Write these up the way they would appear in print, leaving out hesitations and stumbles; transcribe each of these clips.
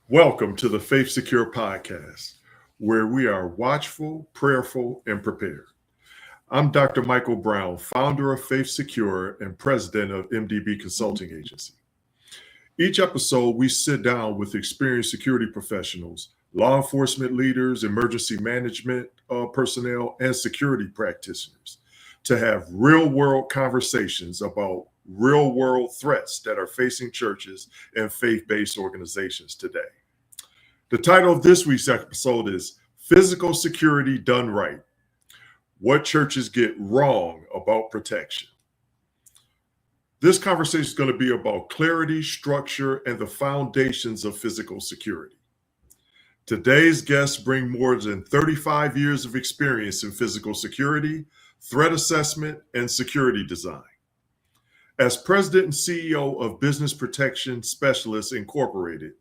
Welcome to the Faith Secure podcast, where we are watchful, prayerful, and prepared. I'm Dr. Michael Brown, founder of Faith Secure and president of MDB Consulting Agency. Each episode, we sit down with experienced security professionals, law enforcement leaders, emergency management personnel, and security practitioners to have real-world conversations about real-world threats that are facing churches and faith-based organizations today. The title of this week's episode is Physical Security Done Right: What Churches Get Wrong About Protection. This conversation is going to be about clarity, structure, and the foundations of physical security. Today's guests bring more than 35 years of experience in physical security, threat assessment, and security design. As president and CEO of Business Protection Specialists Incorporated,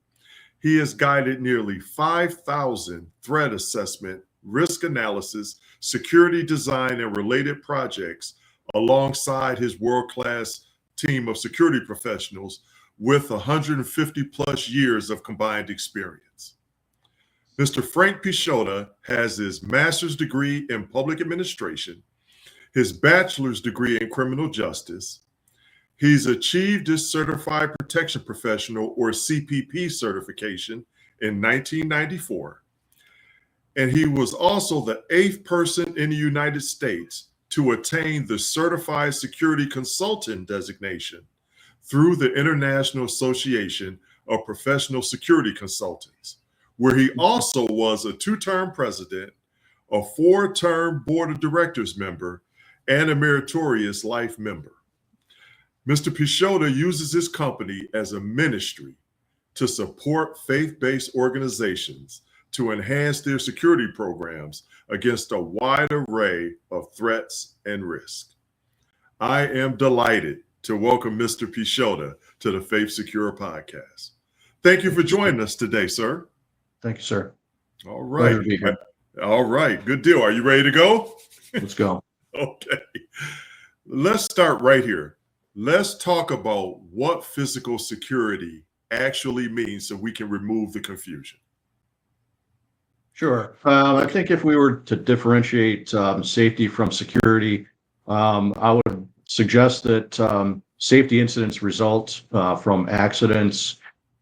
he has guided nearly 5,000 threat assessment, risk analysis, security design, and related projects alongside his world-class team of security professionals with 150 plus years of combined experience. Mr. Frank Pichota has his master's degree in public administration, his bachelor's degree in criminal justice. He's achieved his Certified Protection Professional, or CPP, certification in 1994. And he was also the 8th person in the United States to attain the Certified Security Consultant designation through the International Association of Professional Security Consultants, where he also was a 2-term president, a 4-term board of directors member, and a meritorious life member. Mr. Pichota uses his company as a ministry to support faith-based organizations to enhance their security programs against a wide array of threats and risk. I am delighted to welcome Mr. Pichota to the Faith Secure podcast. Thank you for joining us today, sir. Thank you, sir. All right. Pleasure to be here. All right. Good deal. Are you ready to go? Let's go. Okay. Let's start right here. Let's talk about what physical security actually means so we can remove the confusion. Sure. I think if we were to differentiate safety from security, I would suggest that safety incidents result from accidents,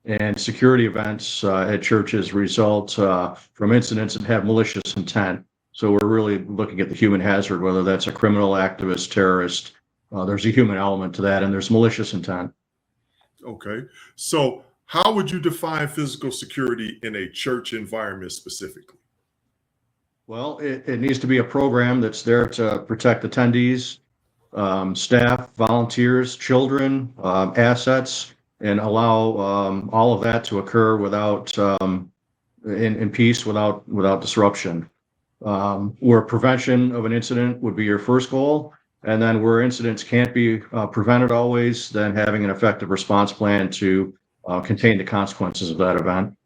and security events at churches result from incidents that have malicious intent. So we're really looking at the human hazard, whether that's a criminal, activist, terrorist. There's a human element to that, and there's malicious intent. Okay. So how would you define physical security in a church environment specifically? Well, it needs to be a program that's there to protect attendees, staff, volunteers, children, assets, and allow all of that to occur without in peace, without disruption. Where prevention of an incident would be your first goal. And then where incidents can't be prevented always, then having an effective response plan to contain the consequences of that event.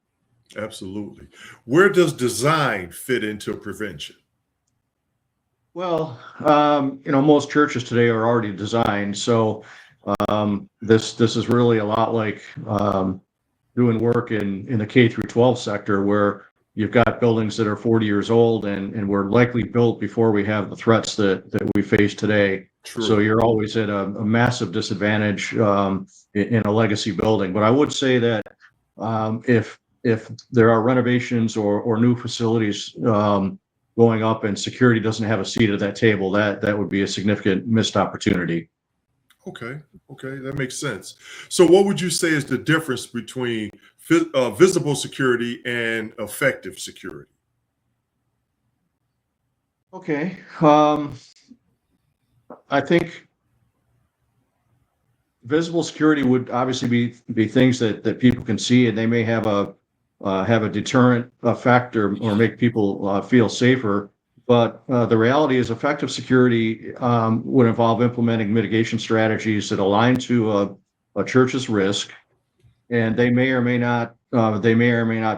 Absolutely. Where does design fit into prevention? Well, most churches today are already designed. So this is really a lot like doing work in the K through 12 sector, where you've got buildings that are 40 years old and were likely built before we have the threats that we face today. True. So you're always at a massive disadvantage in a legacy building. But I would say that if there are renovations or new facilities going up and security doesn't have a seat at that table, that would be a significant missed opportunity. Okay, that makes sense. So what would you say is the difference between visible security and effective security? Okay. I think visible security would obviously be things that people can see, and they may have a deterrent effect or make people feel safer. But the reality is effective security would involve implementing mitigation strategies that align to a church's risk, and they may or may not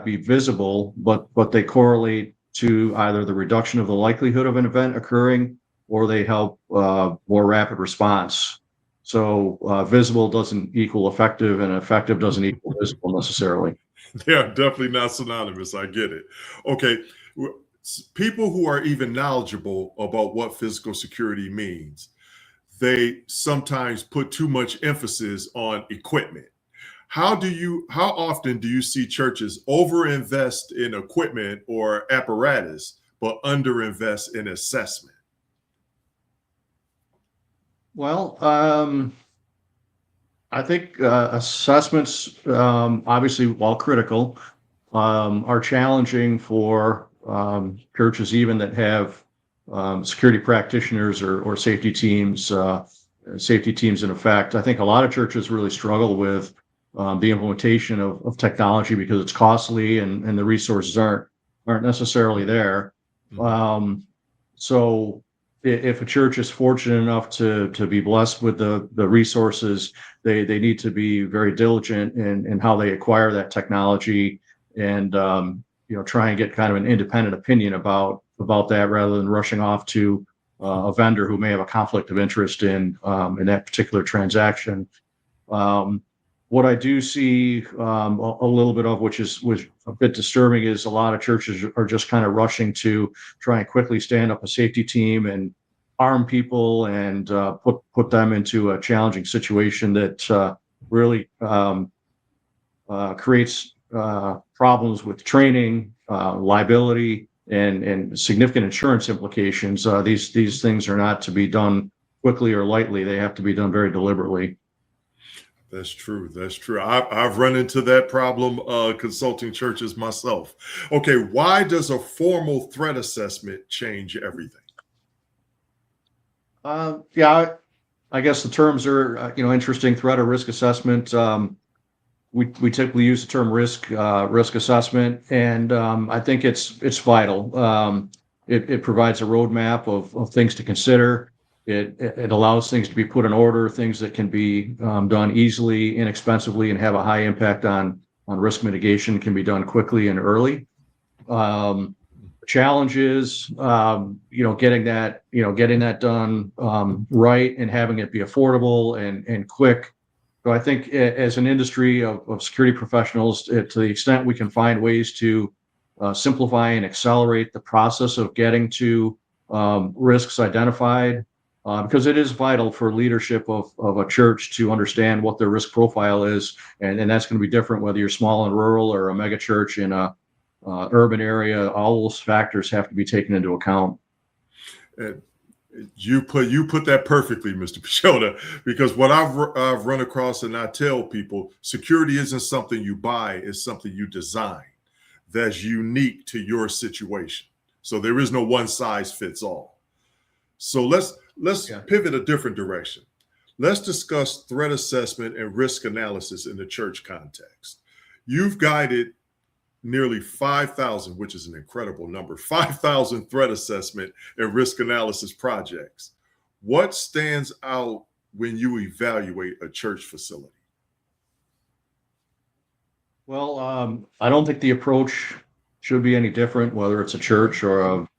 be visible, but they correlate to either the reduction of the likelihood of an event occurring, or they help more rapid response. So visible doesn't equal effective, and effective doesn't equal visible necessarily. They are definitely not synonymous. I get it. Okay. People who are even knowledgeable about what physical security means, they sometimes put too much emphasis on equipment. How often do you see churches overinvest in equipment or apparatus, but underinvest in assessment? Well, I think assessments, obviously, while critical, are challenging for churches even that have security practitioners or safety teams in effect. I think a lot of churches really struggle with the implementation of technology because it's costly and the resources aren't necessarily there. Mhm. So if a church is fortunate enough to be blessed with the resources, they need to be very diligent in how they acquire that technology and try and get kind of an independent opinion about that rather than rushing off to a vendor who may have a conflict of interest in that particular transaction. Um, what I do see a little bit of, which is a bit disturbing, is a lot of churches are just kind of rushing to try and quickly stand up a safety team and arm people and put them into a challenging situation that really creates problems with training, liability, and significant insurance implications. These things are not to be done quickly or lightly. They have to be done very deliberately. That's true. That's true. I've run into that problem consulting churches myself. Okay, why does a formal threat assessment change everything? Yeah, I guess the terms are interesting. Threat or risk assessment. We typically use the term risk assessment, and I think it's vital. It provides a roadmap of things to consider. It allows things to be put in order, things that can be done easily, inexpensively, and have a high impact on risk mitigation can be done quickly and early. Challenges, getting that done right and having it be affordable and quick. So I think as an industry of security professionals, to the extent we can find ways to simplify and accelerate the process of getting to risks identified, because it is vital for leadership of a church to understand what their risk profile is, and that's going to be different whether you're small and rural or a mega church in a urban area. All those factors have to be taken into account. And you put that perfectly, Mr. Pichota, because what I've run across and I tell people, security isn't something you buy, it's something you design that's unique to your situation. So there is no one size fits all. So let's Yeah. pivot a different direction. Let's discuss threat assessment and risk analysis in the church context. You've guided nearly 5,000, which is an incredible number, 5,000 threat assessment and risk analysis projects. What stands out when you evaluate a church facility? Well, I don't think the approach should be any different, whether it's a church or a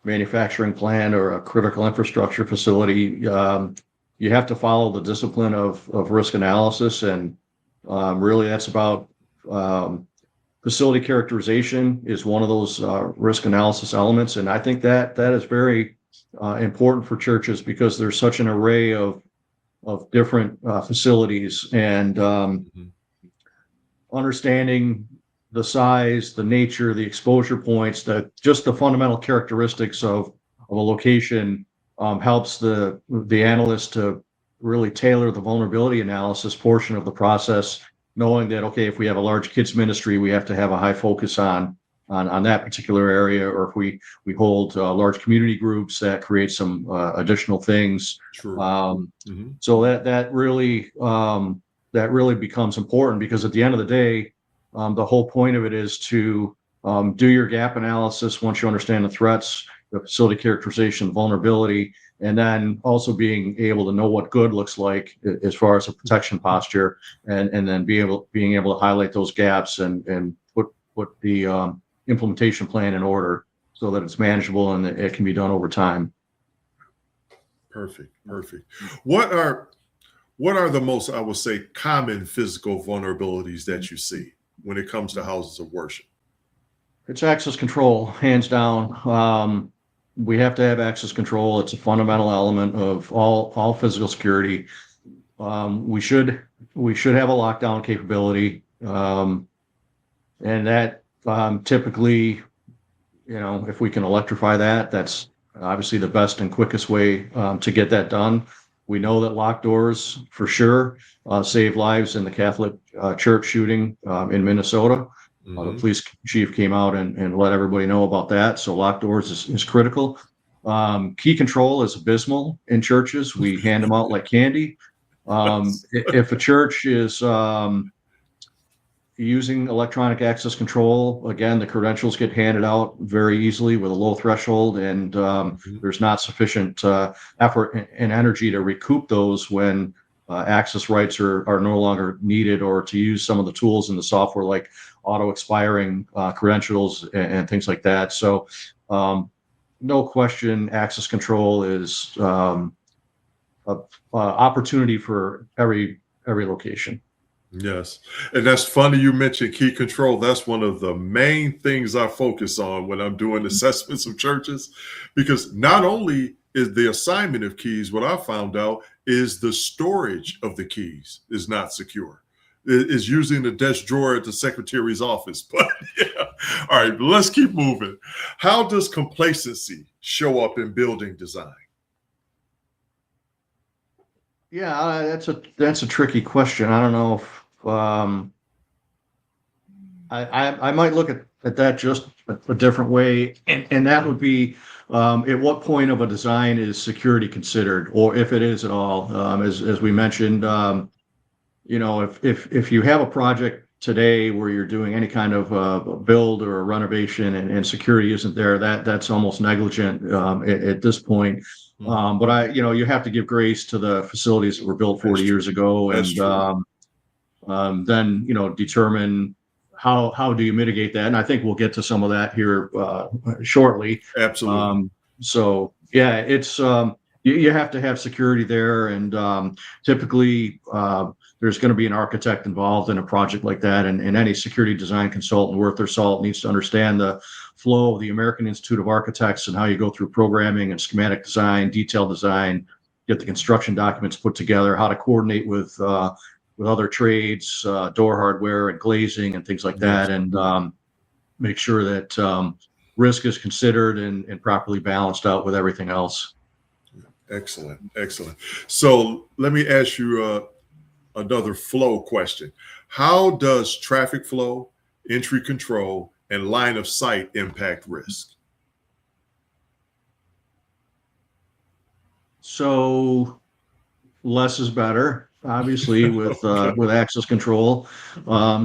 manufacturing plant or a critical infrastructure facility. You have to follow the discipline of risk analysis, and really that's about facility characterization is one of those risk analysis elements, and I think that is very important for churches because there's such an array of different facilities, and Mhm. understanding the size, the nature, the exposure points, that just the fundamental characteristics of a location helps the analyst to really tailor the vulnerability analysis portion of the process, knowing that, okay, if we have a large kids ministry, we have to have a high focus on that particular area, or if we hold large community groups, that creates some additional things. True. Um, Mhm. so that really becomes important, because at the end of the day, the whole point of it is to do your gap analysis once you understand the threats, the facility characterization, vulnerability, and then also being able to know what good looks like as far as a protection posture, and then being able to highlight those gaps and put the implementation plan in order so that it's manageable and it can be done over time. Perfect. Perfect. What are what are the most, I would say, common physical vulnerabilities that you see? when it comes to houses of worship? It's access control, hands down. We have to have access control. It's a fundamental element of all physical security. We should have a lockdown capability, and that typically, if we can electrify that, that's obviously the best and quickest way to get that done. We know that locked doors for sure save lives in the Catholic church shooting in Minnesota. The police chief came out and let everybody know about that. So locked doors is critical. Key control is abysmal in churches. We hand them out like candy. If a church is using electronic access control, again, the credentials get handed out very easily with a low threshold, and there's not sufficient effort and energy to recoup those when access rights are no longer needed, or to use some of the tools in the software like auto expiring credentials and things like that. So no question, access control is an opportunity for every location. Yes. And that's funny you mentioned key control. That's one of the main things I focus on when I'm doing assessments of churches, because not only is the assignment of keys, what I found out is the storage of the keys is not secure. It's usually in the desk drawer at the secretary's office. But yeah. All right, let's keep moving. How does complacency show up in building design? Yeah, that's a tricky question. I don't know if I might look at that just a different way, and that would be at what point of a design is security considered, or if it is at all. As we mentioned, if you have a project today where you're doing any kind of build or a renovation and security isn't there, that's almost negligent at this point. But you have to give grace to the facilities that were built 40 years ago, and then determine how do you mitigate that. And I think we'll get to some of that here shortly. Absolutely. So yeah, it's you have to have security there, and typically there's going to be an architect involved in a project like that, and any security design consultant worth their salt needs to understand the flow of the American Institute of Architects and how you go through programming and schematic design, detailed design, get the construction documents put together, how to coordinate with other trades, door hardware and glazing and things like that, and make sure that risk is considered and properly balanced out with everything else. Excellent. So let me ask you another flow question. How does traffic flow, entry control, and line of sight impact risk? So less is better, obviously, with access control.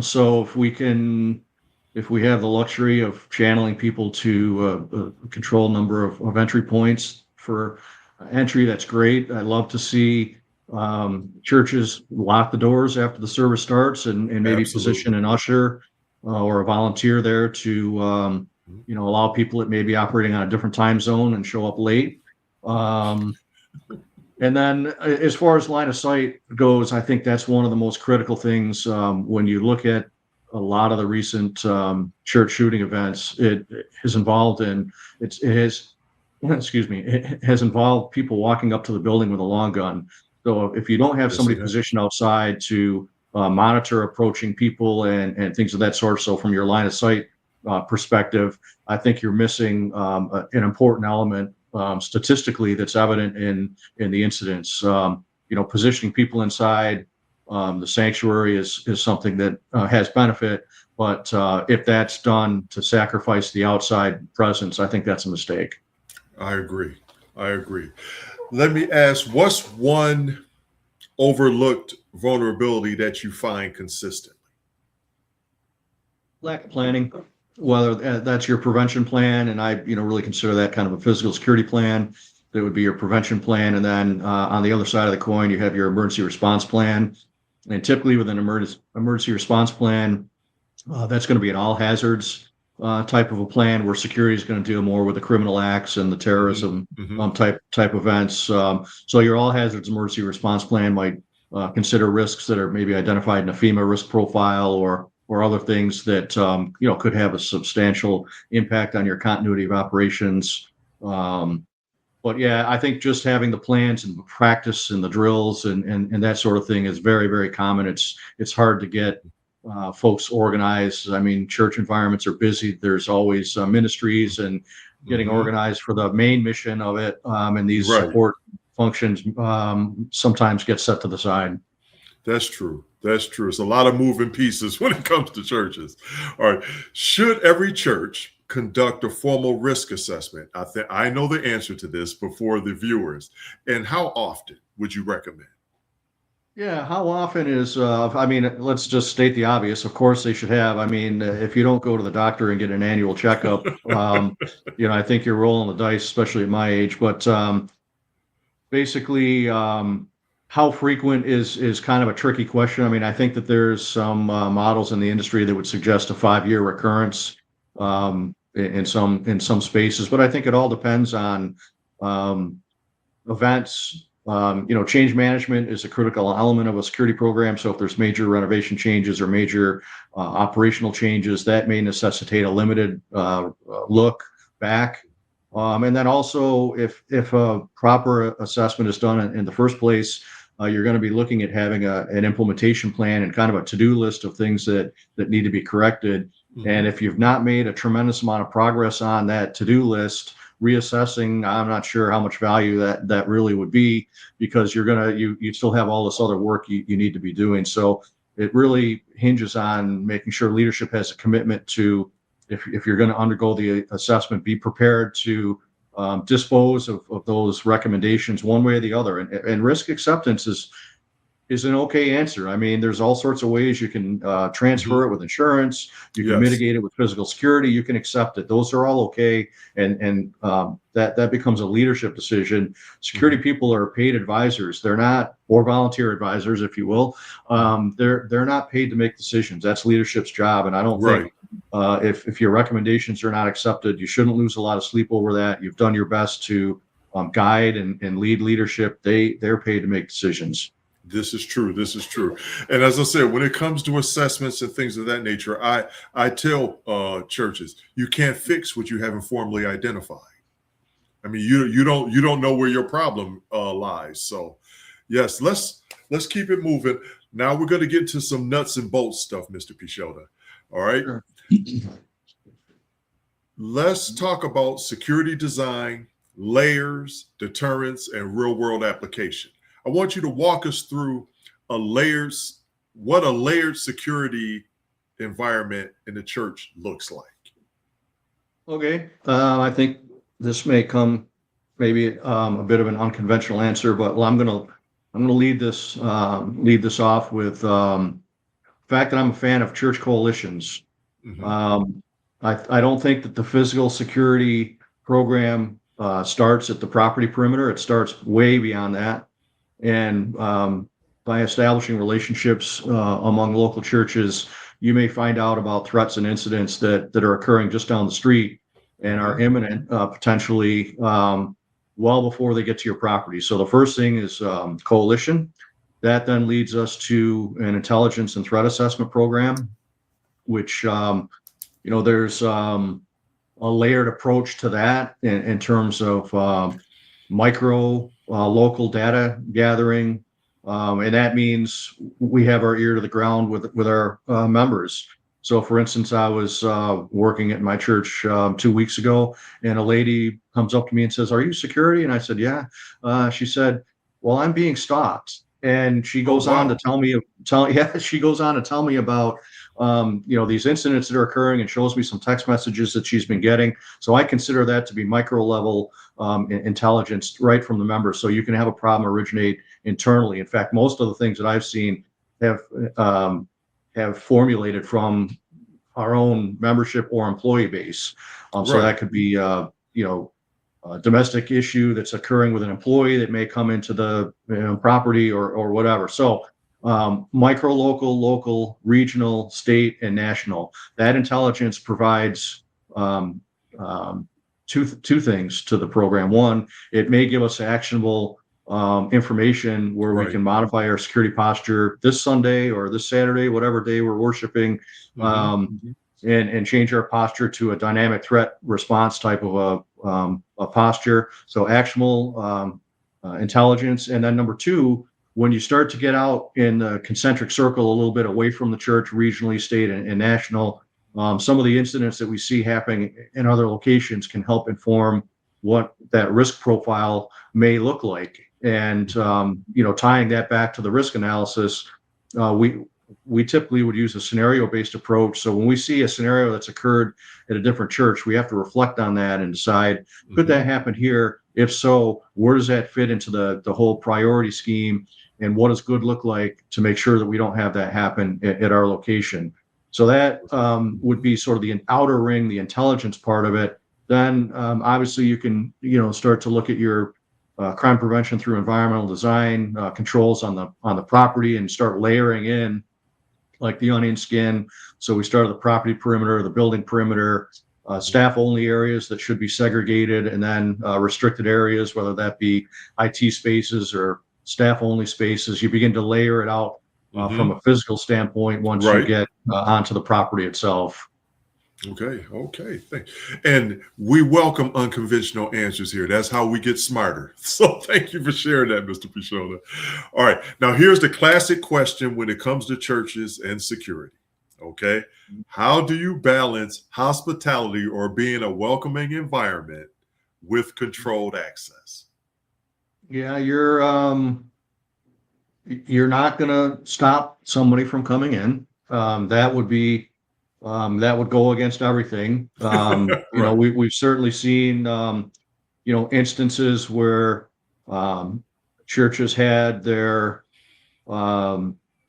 So if we have the luxury of channeling people to a controlled number of entry points for entry, that's great. I love to see churches lock the doors after the service starts, and maybe position an usher or a volunteer there to allow people that may be operating on a different time zone and show up late. And then as far as line of sight goes, I think that's one of the most critical things when you look at a lot of the recent church shooting events. It has involved people walking up to the building with a long gun. So if you don't have somebody positioned outside to monitor approaching people and things of that sort, so from your line of sight perspective, I think you're missing an important element statistically that's evident in the incidents. Positioning people inside the sanctuary is something that has benefit, but if that's done to sacrifice the outside presence, I think that's a mistake. I agree. Let me ask, what's one overlooked vulnerability that you find consistently? Lack of planning, whether that's your prevention plan, and I really consider that kind of a physical security plan. That would be your prevention plan, and then on the other side of the coin, you have your emergency response plan. And typically with an emergency response plan, that's going to be an all hazards type of a plan, where security is going to deal more with the criminal acts and the terrorism type events. So your all hazards emergency response plan might consider risks that are maybe identified in a FEMA risk profile, or or other things that could have a substantial impact on your continuity of operations. But yeah, I think just having the plans and the practice and the drills and that sort of thing is very, very common. It's hard to get folks organized. I mean, church environments are busy. There's always ministries and getting Mhm. organized for the main mission of it. And these Right. support functions sometimes get set to the side. That's true. That's true. It's a lot of moving pieces when it comes to churches. All right. Should every church conduct a formal risk assessment? I think I know the answer to this before the viewers. And how often would you recommend? Yeah, how often is, I mean, let's just state the obvious. Of course, they should have. I mean, if you don't go to the doctor and get an annual checkup, I think you're rolling the dice, especially at my age. But basically, how frequent is kind of a tricky question. I mean, I think that there's some models in the industry that would suggest a 5-year recurrence in some spaces, but I think it all depends on um, events. Change management is a critical element of a security program. So if there's major renovation changes or major operational changes, that may necessitate a limited look back. And then also, if a proper assessment is done in the first place, you're going to be looking at having an implementation plan and kind of a to-do list of things that need to be corrected. And Mhm. if you've not made a tremendous amount of progress on that to-do list, reassessing, I'm not sure how much value that really would be, because you still have all this other work you need to be doing. So it really hinges on making sure leadership has a commitment to, if you're going to undergo the assessment, be prepared to dispose of those recommendations one way or the other. And risk acceptance is an okay answer. I mean, there's all sorts of ways you can transfer Mhm. it with insurance. You can Yes. mitigate it with physical security. You can accept it. Those are all okay, and that becomes a leadership decision. Security Mhm. people are paid advisors. They're not, or volunteer advisors, if you will. Mhm. They're not paid to make decisions. That's leadership's job, and I don't Right. think if your recommendations are not accepted, you shouldn't lose a lot of sleep over that. You've done your best to guide and lead leadership. They're paid to make decisions. This is true. This is true. And as I said, when it comes to assessments and things of that nature, I tell churches, you can't fix what you haven't formally identified. I mean, you don't know where your problem lies. So, yes, let's keep it moving. Now we're going to get to some nuts and bolts stuff, Mr. Pichota. All right, Sure. let's talk about security design, layers, deterrence, and real world application. I want you to walk us through what a layered security environment in the church looks like. Okay. I think this may come maybe a bit of an unconventional answer, but well, I'm gonna lead this off with the fact that I'm a fan of church coalitions. Mhm. Um, I don't think that the physical security program starts at the property perimeter. It starts way beyond that, and by establishing relationships among local churches, you may find out about threats and incidents that are occurring just down the street and are Mhm. imminent, potentially well before they get to your property. So the first thing is coalition. That then leads us to an intelligence and threat assessment program, which there's a layered approach to that in terms of micro local data gathering, and that means we have our ear to the ground with our members. So, for instance, I was working at my church 2 weeks ago, and a lady comes up to me and says, "Are you security?" And I said, "Yeah." She said, "Well, I'm being stalked," and she Oh, goes on to wow. tell me, yeah, she goes on to tell me about these incidents that are occurring, and shows me some text messages that she's been getting. So I consider that to be micro level intelligence right from the members. So you can have a problem originate internally. In fact, most of the things that I've seen have um, have formulated from our own membership or employee base. So Right. that could be a domestic issue that's occurring with an employee that may come into the property or whatever. So micro, local, regional, state, and national. That intelligence provides um, um, two things to the program. One, it may give us actionable information where we Right. can modify our security posture this Sunday or this Saturday, whatever day we're worshiping, and change our posture to a dynamic threat response type of a posture. So actionable intelligence. And then number two, when you start to get out in the concentric circle a little bit away from the church, regionally, state, and national, some of the incidents that we see happening in other locations can help inform what that risk profile may look like. And tying that back to the risk analysis, we typically would use a scenario-based approach. So when we see a scenario that's occurred at a different church, we have to reflect on that and decide, could that happen here? If so, where does that fit into the whole priority scheme? And what does good look like to make sure that we don't have that happen at our location? So that would be sort of the outer ring, the intelligence part of it. Then obviously you can start to look at your crime prevention through environmental design controls on the property and start layering in like the onion skin. So we start at the property perimeter, the building perimeter, staff only areas that should be segregated, and then restricted areas, whether that be IT spaces or staff only spaces. You begin to layer it out from a physical standpoint once you get onto the property itself. Okay. And we welcome unconventional answers here. That's how we get smarter. So thank you for sharing that, Mr. Picciola. All right. Now, here's the classic question when it comes to churches and security. Okay. How do you balance hospitality or being a welcoming environment with controlled access? Yeah, you're not going to stop somebody from coming in. That would go against everything. We've certainly seen, instances where churches had their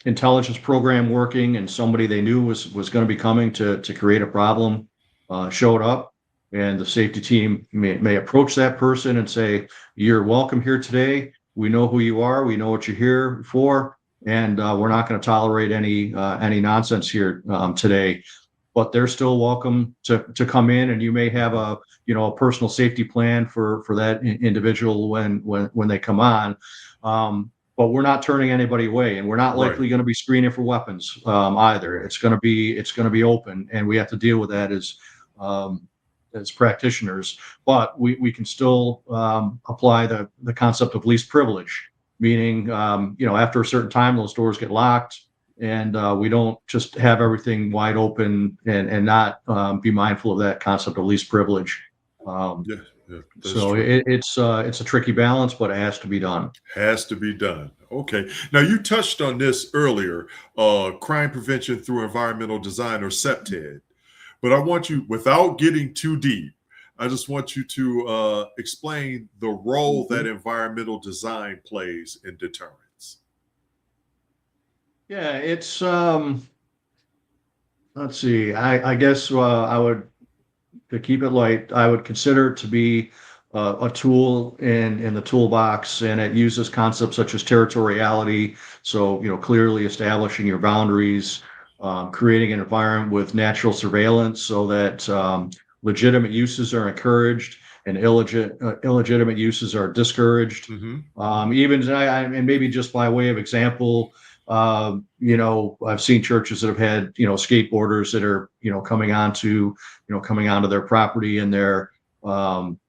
intelligence program working, and somebody they knew was going to be coming to create a problem showed up, and the safety team may approach that person and say, "You're welcome here today. We know who you are. We know what you're here for, and we're not going to tolerate any nonsense here today." But they're still welcome to come in, and you may have a personal safety plan for that individual when they come on. But we're not turning anybody away, and we're not likely going to be screening for weapons either. It's going to be open, and we have to deal with that as practitioners. But we can still apply the concept of least privilege, meaning after a certain time those doors get locked. And we don't just have everything wide open and not be mindful of that concept of least privilege. So it's a tricky balance, but it has to be done. Has to be done. Okay. Now, you touched on this earlier, crime prevention through environmental design, or CPTED. But I want you, without getting too deep, I just want you to explain the role that environmental design plays in deterrence. Yeah, it's let's see. I guess I would, to keep it light, I would consider it to be a tool in the toolbox, and it uses concepts such as territoriality. So clearly establishing your boundaries, creating an environment with natural surveillance so that legitimate uses are encouraged and illegitimate uses are discouraged. And maybe just by way of example, I've seen churches that have had, skateboarders that are, coming onto their property, and they're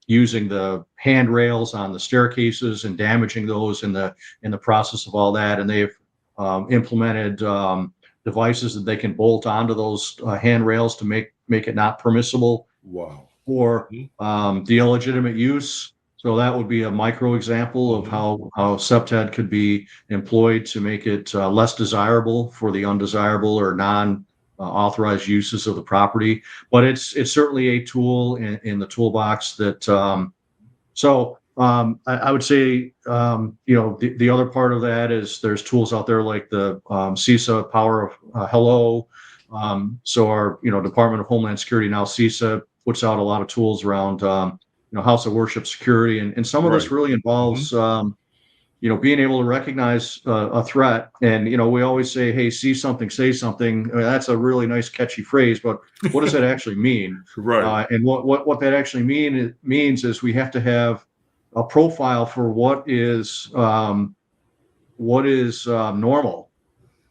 using the handrails on the staircases and damaging those in the process of all that. And they've implemented devices that they can bolt onto those handrails to make it not permissible. Wow. For the illegitimate use. So that would be a micro example of how CPTED could be employed to make it less desirable for the undesirable or non-authorized uses of the property. But it's certainly a tool in the toolbox that. I would say the other part of that is there's tools out there like the CISA Power of Hello. So our Department of Homeland Security, now CISA, puts out a lot of tools around house of worship security, and some of this really involves being able to recognize a threat. And we always say, hey, see something, say something. I mean, that's a really nice catchy phrase, but what does that actually mean? Right. And what that actually means is we have to have a profile for what is normal.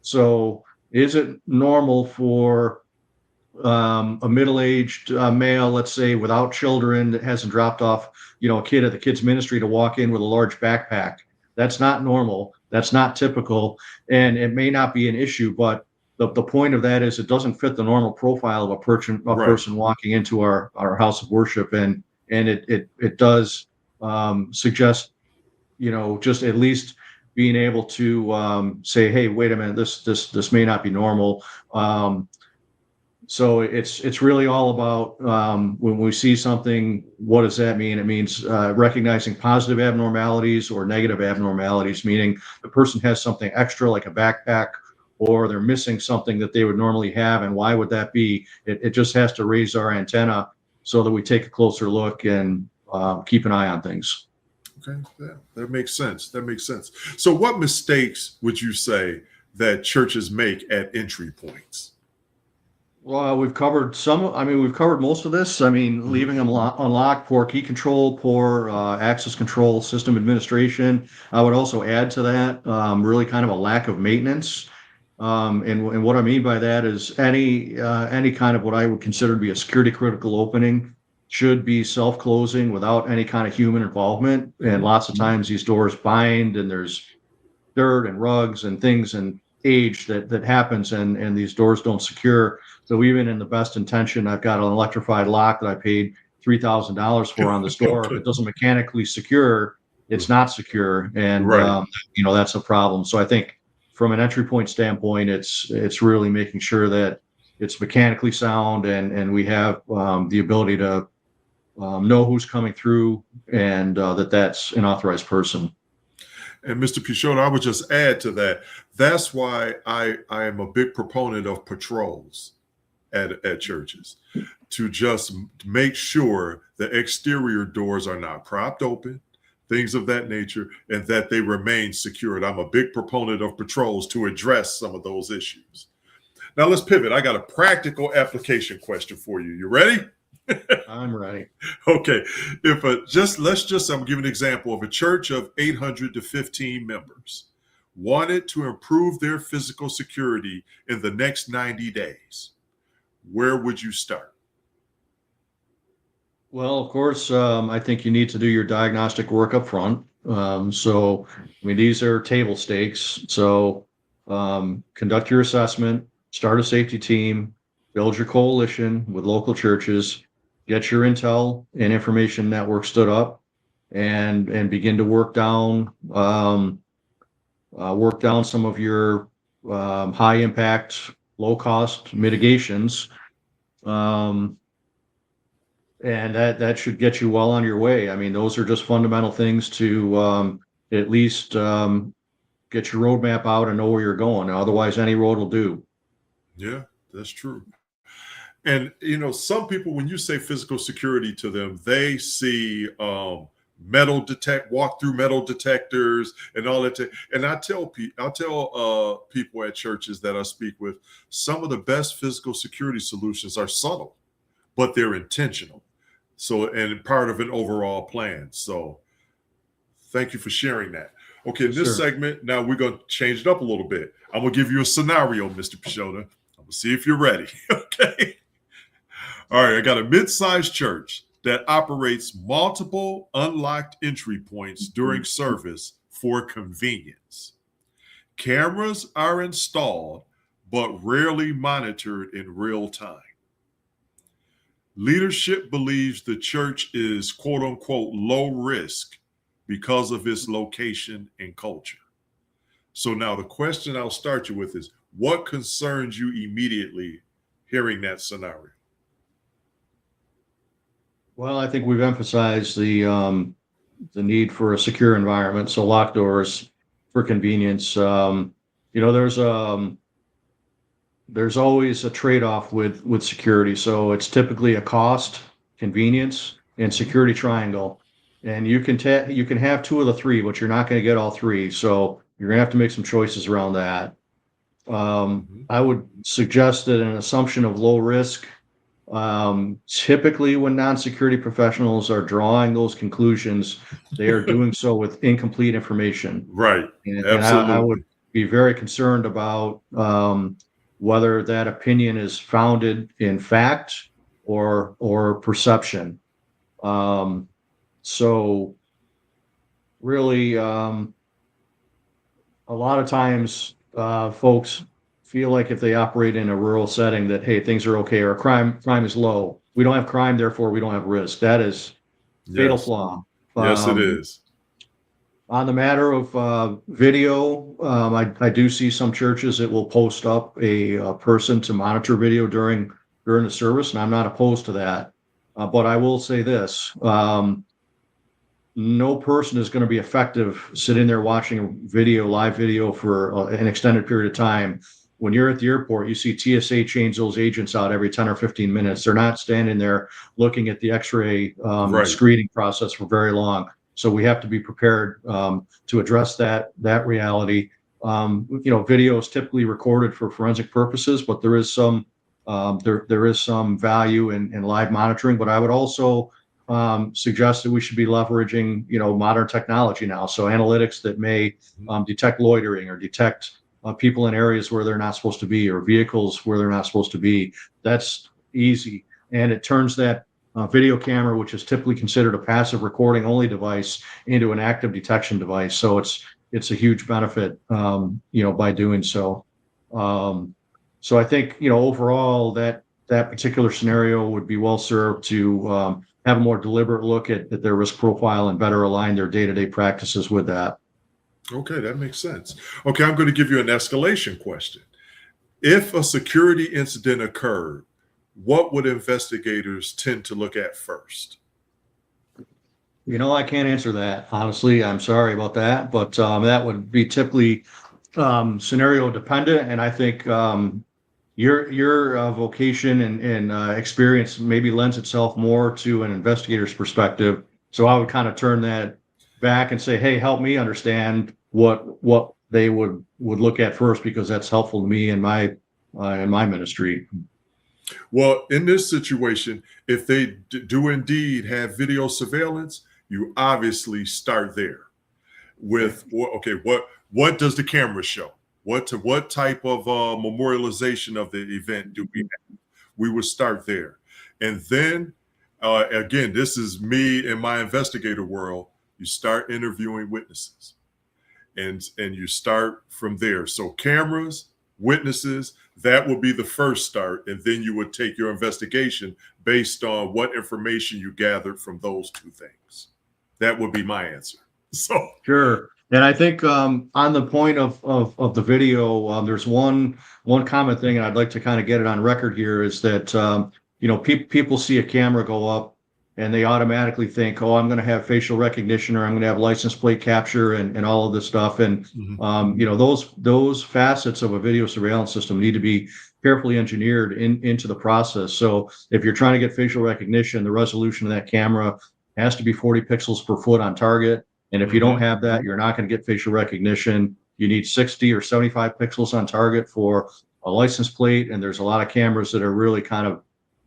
So is it normal for a middle-aged male, let's say, without children, that hasn't dropped off, a kid at the kids ministry, to walk in with a large backpack? That's not normal. That's not typical, and it may not be an issue. But the point of that is it doesn't fit the normal profile of a person walking into our house of worship, and it does suggest, just at least being able to say, hey, wait a minute, this may not be normal. So it's really all about, when we see something, what does that mean? It means recognizing positive abnormalities or negative abnormalities, meaning the person has something extra like a backpack, or they're missing something that they would normally have. And why would that be? It just has to raise our antenna so that we take a closer look and keep an eye on things. Okay, yeah, that makes sense. That makes sense. So what mistakes would you say that churches make at entry points? Well, we've covered most of this. Leaving them unlocked, poor key control, poor access control, system administration. I would also add to that, really kind of a lack of maintenance. And what I mean by that is any kind of what I would consider to be a security critical opening should be self-closing without any kind of human involvement. And lots of times these doors bind, and there's dirt and rugs and things and age that happens, and these doors don't secure. So even in the best intention, I've got an electrified lock that I paid $3,000 for on this door. If it doesn't mechanically secure, it's not secure, and Right. that's a problem. So I think from an entry point standpoint, it's really making sure that it's mechanically sound, and we have the ability to know who's coming through, and that's an authorized person. And Mr. Picciotto, I would just add to that. That's why I am a big proponent of patrols at churches, to just make sure the exterior doors are not propped open, things of that nature, and that they remain secured. I'm a big proponent of patrols to address some of those issues. Now let's pivot. I got a practical application question for you. You ready? I'm ready. Okay. I'm giving an example of a church of 800 to 15 members wanted to improve their physical security in the next 90 days. Where would you start? Well, of course, I think you need to do your diagnostic work up front. These are table stakes. So conduct your assessment, start a safety team, build your coalition with local churches, get your intel and information network stood up, and begin to work down some of your high impact, low cost mitigations. And that should get you well on your way. Those are just fundamental things to at least get your roadmap out and know where you're going. Otherwise, any road will do. Yeah, that's true. And some people, when you say physical security to them, they see walk through metal detectors and all that. And I'll tell people at churches that I speak with, some of the best physical security solutions are subtle, but they're intentional. So, and part of an overall plan. So thank you for sharing that. Okay, in this segment, now we're going to change it up a little bit. I'm going to give you a scenario, Mr. Picciotto. I'm going to see if you're ready. Okay. All right, I got a mid-sized church that operates multiple unlocked entry points during service for convenience. Cameras are installed, but rarely monitored in real time. Leadership believes the church is quote unquote low risk because of its location and culture. So now the question I'll start you with is, what concerns you immediately hearing that scenario? Well, I think we've emphasized the need for a secure environment. So locked doors for convenience. There's always a trade-off with security. So it's typically a cost, convenience, and security triangle. And you can have two of the three, but you're not going to get all three. So you're going to have to make some choices around that. I would suggest that an assumption of low risk Typically, when non-security professionals are drawing those conclusions, they are doing so with incomplete information. Right. And I would Absolutely. be very concerned about whether that opinion is founded in fact or perception. So really, a lot of times, folks feel like if they operate in a rural setting that, hey, things are okay, or crime is low. We don't have crime, therefore we don't have risk. That is fatal Yes. flaw. Yes, it Um, is. on the matter of video, I do see some churches that will post up a person to monitor video during the service, and I'm not opposed to that. But I will say this: no person is going to be effective sitting there watching live video for an extended period of time. When you're at the airport, you see TSA change those agents out every 10 or 15 minutes. They're not standing there looking at the X-ray Right. screening process for very long. So we have to be prepared to address that reality. Video is typically recorded for forensic purposes, but there is some there is some value in live monitoring. But I would also suggest that we should be leveraging, modern technology now. So analytics that may detect loitering or detect people in areas where they're not supposed to be, or vehicles where they're not supposed to be. That's easy, and it turns that video camera, which is typically considered a passive recording only device, into an active detection device. So it's a huge benefit, by doing so. So I think, overall that particular scenario would be well served to have a more deliberate look at their risk profile and better align their day-to-day practices with that. Okay, that makes sense. Okay, I'm going to give you an escalation question. If a security incident occurred, what would investigators tend to look at first? I can't answer that. Honestly, I'm sorry about that, but that would be typically scenario dependent. And I think your vocation and experience maybe lends itself more to an investigator's perspective. So I would kind of turn that back and say, hey, help me understand what they would look at first, because that's helpful to me in my ministry. Well, in this situation, if they do indeed have video surveillance, you obviously start there with, okay, what does the camera show? What type of memorialization of the event do we have? We would start there, and then again, this is me in my investigator world. You start interviewing witnesses, and you start from there. So cameras, witnesses, that would be the first start, and then you would take your investigation based on what information you gathered from those two things. That would be my answer. So Sure. And I think on the point of the video, there's one common thing, and I'd like to kind of get it on record here, is that people see a camera go up and they automatically think, oh, I'm going to have facial recognition, or I'm going to have license plate capture and all of this stuff. And those facets of a video surveillance system need to be carefully engineered into the process. So if you're trying to get facial recognition, the resolution of that camera has to be 40 pixels per foot on target. And if you don't have that, you're not going to get facial recognition. You need 60 or 75 pixels on target for a license plate. And there's a lot of cameras that are really kind of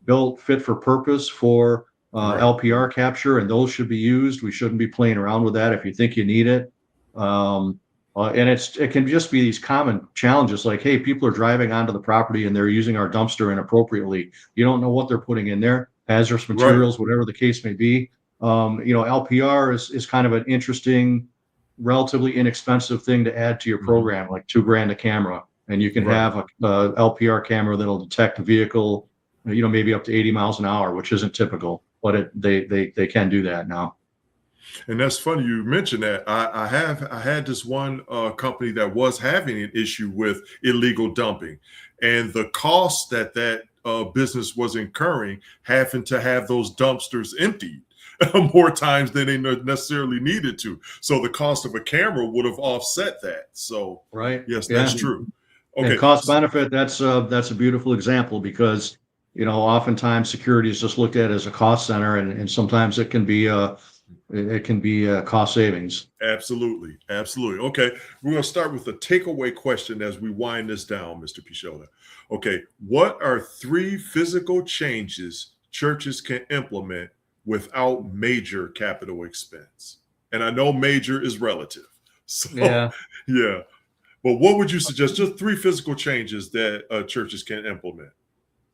built fit for purpose for LPR capture, and those should be used. We shouldn't be playing around with that if you think you need it. And it can just be these common challenges like, hey, people are driving onto the property and they're using our dumpster inappropriately. You don't know what they're putting in there, hazardous materials, whatever the case may be. LPR is kind of an interesting, relatively inexpensive thing to add to your program, like $2,000 a camera, and you can have a LPR camera that'll detect a vehicle, maybe up to 80 miles an hour, which isn't typical, but they can do that now. And that's funny you mentioned that. I had this one company that was having an issue with illegal dumping, and the cost that business was incurring, having to have those dumpsters emptied more times than they necessarily needed to. So the cost of a camera would have offset that. So yes, that's true. Okay. And cost benefit, that's a beautiful example, because oftentimes security is just looked at as a cost center, and sometimes it can be a it can be cost savings. Absolutely. Absolutely. Okay. We're going to start with a takeaway question as we wind this down, Mr. Pichota. Okay. What are 3 physical changes churches can implement without major capital expense? And I know major is relative. So, yeah. But what would you suggest? Just 3 physical changes that churches can implement.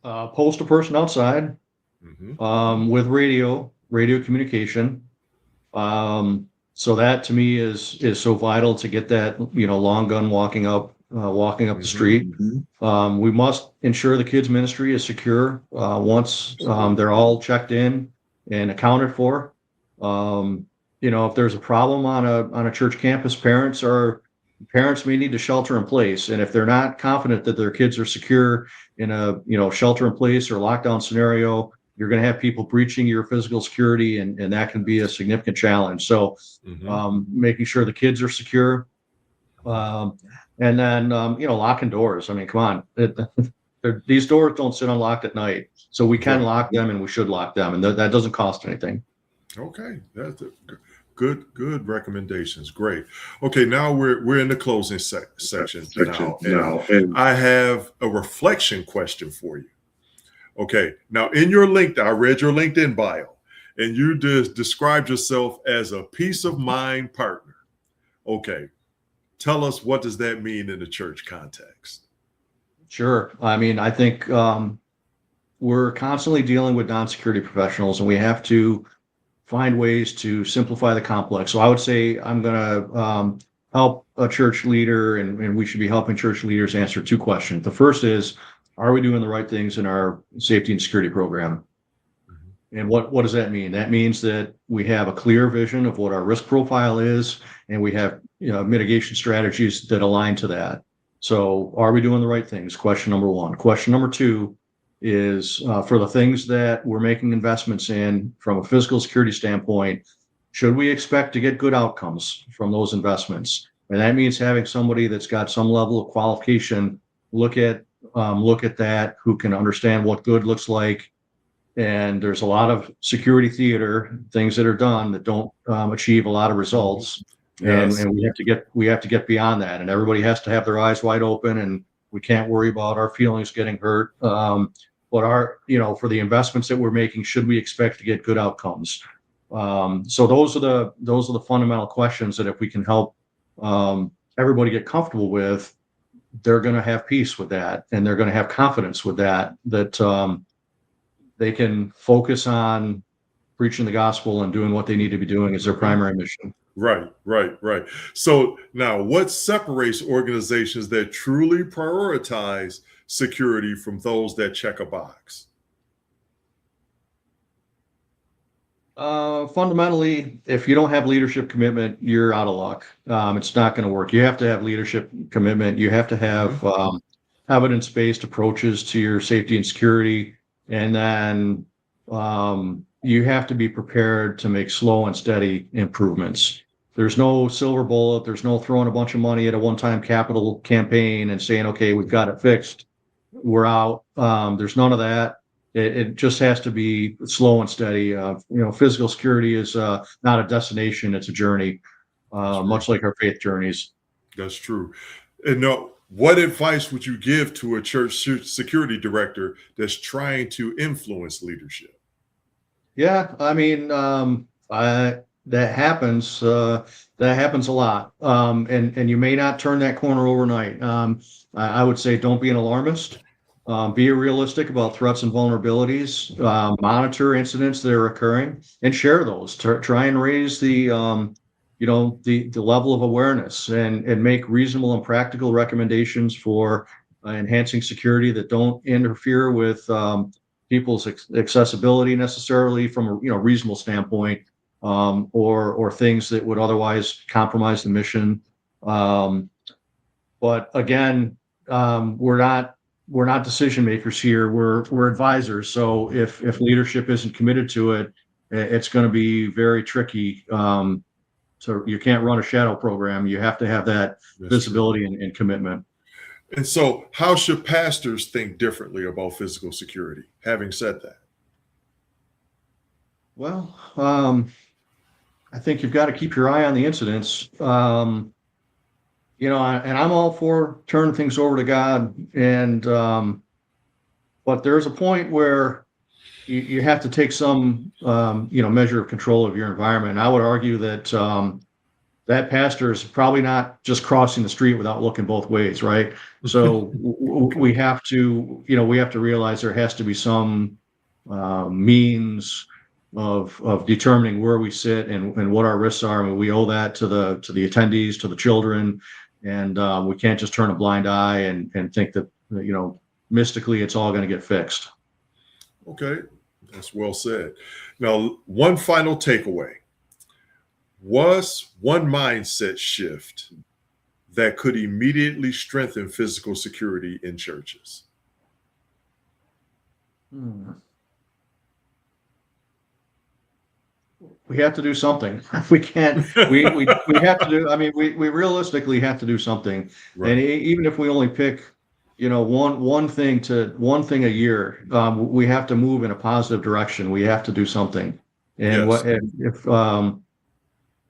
Post a person outside with radio communication. So that to me is so vital to get that, long gun walking up the street. We must ensure the kids ministry is secure once they're all checked in and accounted for. If there's a problem on a church campus, parents may need to shelter in place. And if they're not confident that their kids are secure in a, shelter in place or lockdown scenario, you're going to have people breaching your physical security, and that can be a significant challenge. So making sure the kids are secure. And then, locking doors. I mean, come on. These doors don't sit unlocked at night. So we can lock them, and we should lock them. And that doesn't cost anything. Okay. That's good recommendations. Great. Okay. Now we're in the closing section now. And I have a reflection question for you. Okay. Now, in your LinkedIn, I read your LinkedIn bio, and you described yourself as a peace of mind partner. Okay. Tell us, what does that mean in the church context? Sure. I mean, I think we're constantly dealing with non-security professionals, and we have to find ways to simplify the complex. So I would say I'm going to help a church leader, and we should be helping church leaders answer 2 questions. The first is, are we doing the right things in our safety and security program? And what does that mean? That means that we have a clear vision of what our risk profile is, and we have mitigation strategies that align to that. So are we doing the right things? Question number 1. Question number 2 is for the things that we're making investments in from a physical security standpoint, should we expect to get good outcomes from those investments? And that means having somebody that's got some level of qualification look at that, who can understand what good looks like. And there's a lot of security theater things that are done that don't achieve a lot of results. Yes. And we have to get beyond that. And everybody has to have their eyes wide open, and we can't worry about our feelings getting hurt. But for the investments that we're making, should we expect to get good outcomes? So those are the fundamental questions that if we can help everybody get comfortable with, they're going to have peace with that, and they're going to have confidence with that they can focus on preaching the gospel and doing what they need to be doing as their primary mission. Right. So now, what separates organizations that truly prioritize security from those that check a box? Fundamentally, if you don't have leadership commitment, you're out of luck. It's not going to work. You have to have leadership commitment. You have to have evidence-based approaches to your safety and security. And then you have to be prepared to make slow and steady improvements. There's no silver bullet. There's no throwing a bunch of money at a one-time capital campaign and saying, okay, we've got it fixed, we're out. There's none of that. It just has to be slow and steady. Physical security is not a destination, it's a journey, much like our faith journeys. That's true. And no, what advice would you give to a church security director that's trying to influence leadership? Yeah, I mean, that happens. That happens a lot. And you may not turn that corner overnight. I would say don't be an alarmist. Be realistic about threats and vulnerabilities. Monitor incidents that are occurring and share those. Try and raise the level of awareness and make reasonable and practical recommendations for enhancing security that don't interfere with people's accessibility necessarily from a reasonable standpoint, or things that would otherwise compromise the mission. But again, we're not decision makers here. We're advisors. So if leadership isn't committed to it, it's going to be very tricky. So you can't run a shadow program. You have to have that visibility and commitment. And so how should pastors think differently about physical security, having said that? Well, I think you've got to keep your eye on the incidents. And I'm all for turning things over to God. But there's a point where you have to take some, measure of control of your environment. And I would argue that that pastor is probably not just crossing the street without looking both ways, right? So we have to, we have to realize there has to be some means of determining where we sit and what our risks are. I mean, we owe that to the attendees, to the children, and we can't just turn a blind eye and think that mystically it's all going to get fixed. Okay, that's well said. Now, one final takeaway. Was one mindset shift that could immediately strengthen physical security in churches? We have to do something. We can't. We have to do. I mean, we realistically have to do something. Right. And even if we only pick, one thing a year, we have to move in a positive direction. We have to do something. And Yes.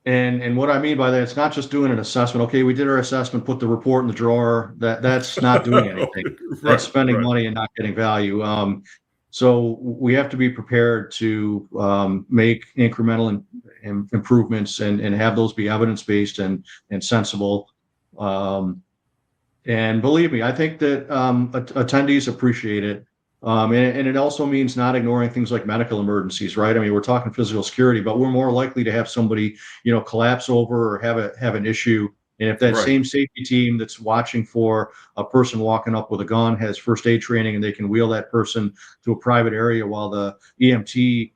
And what I mean by that, it's not just doing an assessment. Okay, we did our assessment, put the report in the drawer. That's not doing anything. That's spending money and not getting value. So we have to be prepared to make incremental improvements and have those be evidence-based and sensible. And believe me, I think that attendees appreciate it. And it also means not ignoring things like medical emergencies, right? I mean, we're talking physical security, but we're more likely to have somebody, collapse over or have an issue. And if that same safety team that's watching for a person walking up with a gun has first aid training and they can wheel that person to a private area while the EMT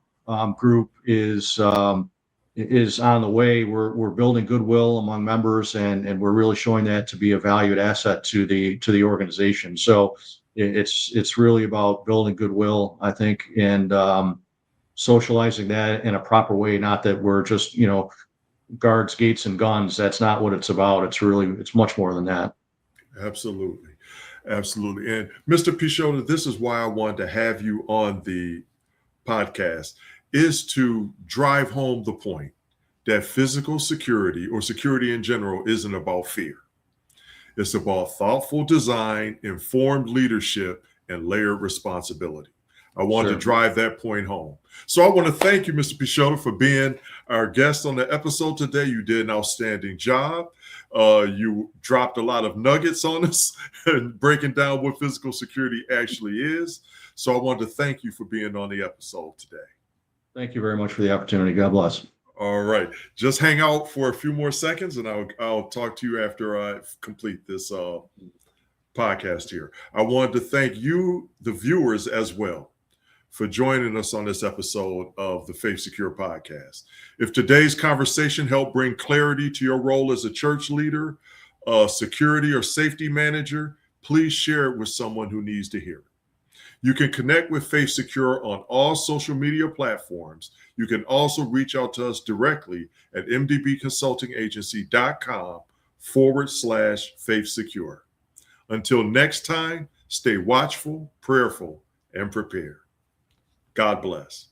group is on the way, we're building goodwill among members, and we're really showing that to be a valued asset to the organization. So it's really about building goodwill, I think, and socializing that in a proper way. Not that we're just guards, gates, and guns. That's not what it's about. It's much more than that. Absolutely. And Mr. Pichota, this is why I wanted to have you on the podcast, is to drive home the point that physical security or security in general isn't about fear. It's about thoughtful design, informed leadership, and layered responsibility. I want to drive that point home. So I want to thank you, Mr. Pichota, for being our guest on the episode today. You did an outstanding job. You dropped a lot of nuggets on us and breaking down what physical security actually is. So I wanted to thank you for being on the episode today. Thank you very much for the opportunity. God bless. All right. Just hang out for a few more seconds and I'll talk to you after I complete this podcast here. I wanted to thank you, the viewers, as well, for joining us on this episode of the Faith Secure podcast. If today's conversation helped bring clarity to your role as a church leader, security or safety manager, please share it with someone who needs to hear it. You can connect with Faith Secure on all social media platforms. You can also reach out to us directly at mdbconsultingagency.com/Faith Secure. Until next time, stay watchful, prayerful, and prepared. God bless.